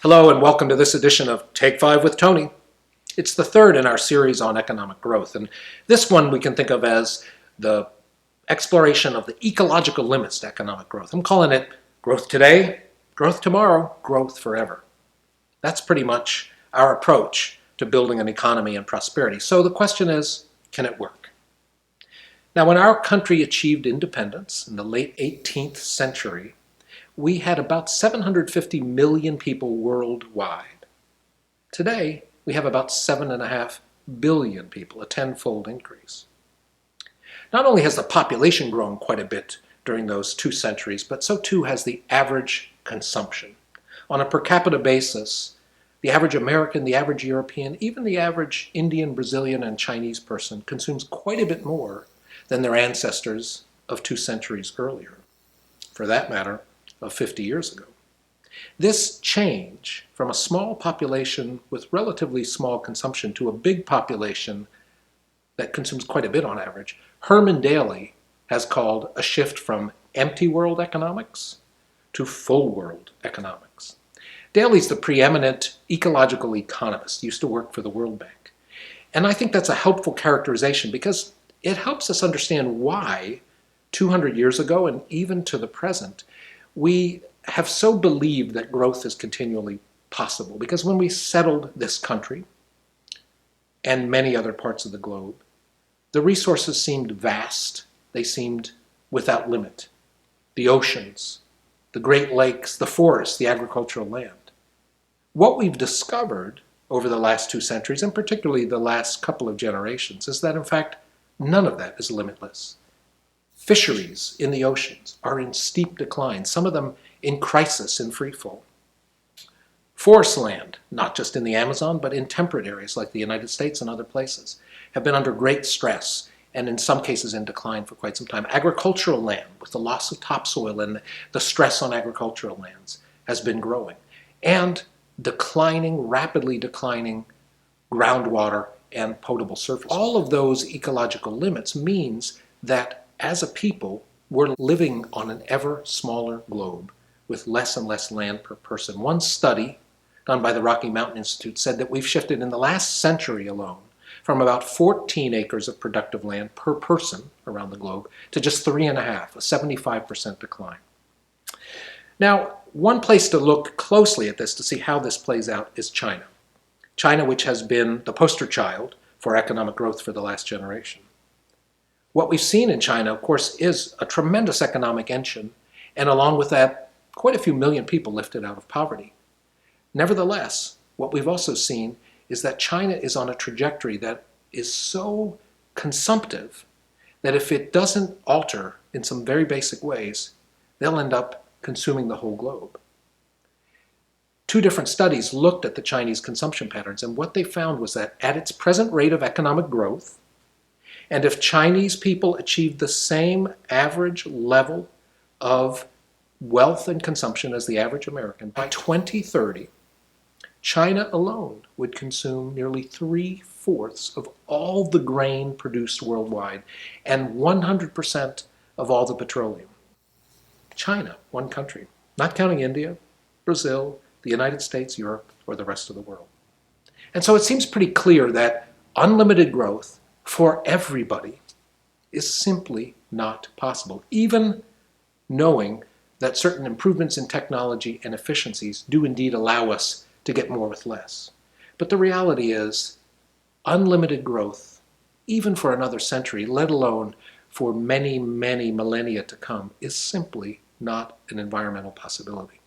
Hello and welcome to this edition of Take 5 with Tony. It's the third in our series on economic growth, and this one we can think of as the exploration of the ecological limits to economic growth. I'm calling it growth today, growth tomorrow, growth forever. That's pretty much our approach to building an economy and prosperity. So the question is, can it work? Now, when our country achieved independence in the late 18th century, we had about 750 million people worldwide. Today, we have about 7.5 billion people, a tenfold increase. Not only has the population grown quite a bit during those 2 centuries, but so too has the average consumption. On a per capita basis, the average American, the average European, even the average Indian, Brazilian, and Chinese person consumes quite a bit more than their ancestors of 2 centuries earlier. For that matter, of 50 years ago. This change from a small population with relatively small consumption to a big population that consumes quite a bit on average, Herman Daly has called a shift from empty world economics to full world economics. Daly's the preeminent ecological economist, used to work for the World Bank. And I think that's a helpful characterization because it helps us understand why 200 years ago and even to the present, we have so believed that growth is continually possible, because when we settled this country and many other parts of the globe, the resources seemed vast. They seemed without limit. The oceans, the Great Lakes, the forests, the agricultural land. What we've discovered over the last 2 centuries, and particularly the last couple of generations, is that in fact, none of that is limitless. Fisheries in the oceans are in steep decline, some of them in crisis, in free fall. Forest land, not just in the Amazon, but in temperate areas like the United States and other places, have been under great stress and in some cases in decline for quite some time. Agricultural land, with the loss of topsoil and the stress on agricultural lands, has been growing. And rapidly declining groundwater and potable surface. All of those ecological limits means that as a people, we're living on an ever smaller globe with less and less land per person. One study done by the Rocky Mountain Institute said that we've shifted in the last century alone from about 14 acres of productive land per person around the globe to just 3.5, a 75% decline. Now, one place to look closely at this to see how this plays out is China. China, which has been the poster child for economic growth for the last generation. What we've seen in China, of course, is a tremendous economic engine, and along with that, quite a few million people lifted out of poverty. Nevertheless, what we've also seen is that China is on a trajectory that is so consumptive that if it doesn't alter in some very basic ways, they'll end up consuming the whole globe. 2 different studies looked at the Chinese consumption patterns, and what they found was that at its present rate of economic growth, and if Chinese people achieved the same average level of wealth and consumption as the average American, by 2030, China alone would consume nearly 3/4 of all the grain produced worldwide and 100% of all the petroleum. China, one country, not counting India, Brazil, the United States, Europe, or the rest of the world. And so it seems pretty clear that unlimited growth for everybody is simply not possible, even knowing that certain improvements in technology and efficiencies do indeed allow us to get more with less. But the reality is, unlimited growth, even for another century, let alone for many, many millennia to come, is simply not an environmental possibility.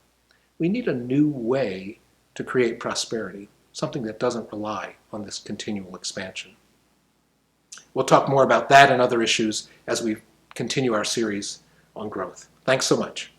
We need a new way to create prosperity, something that doesn't rely on this continual expansion. We'll talk more about that and other issues as we continue our series on growth. Thanks so much.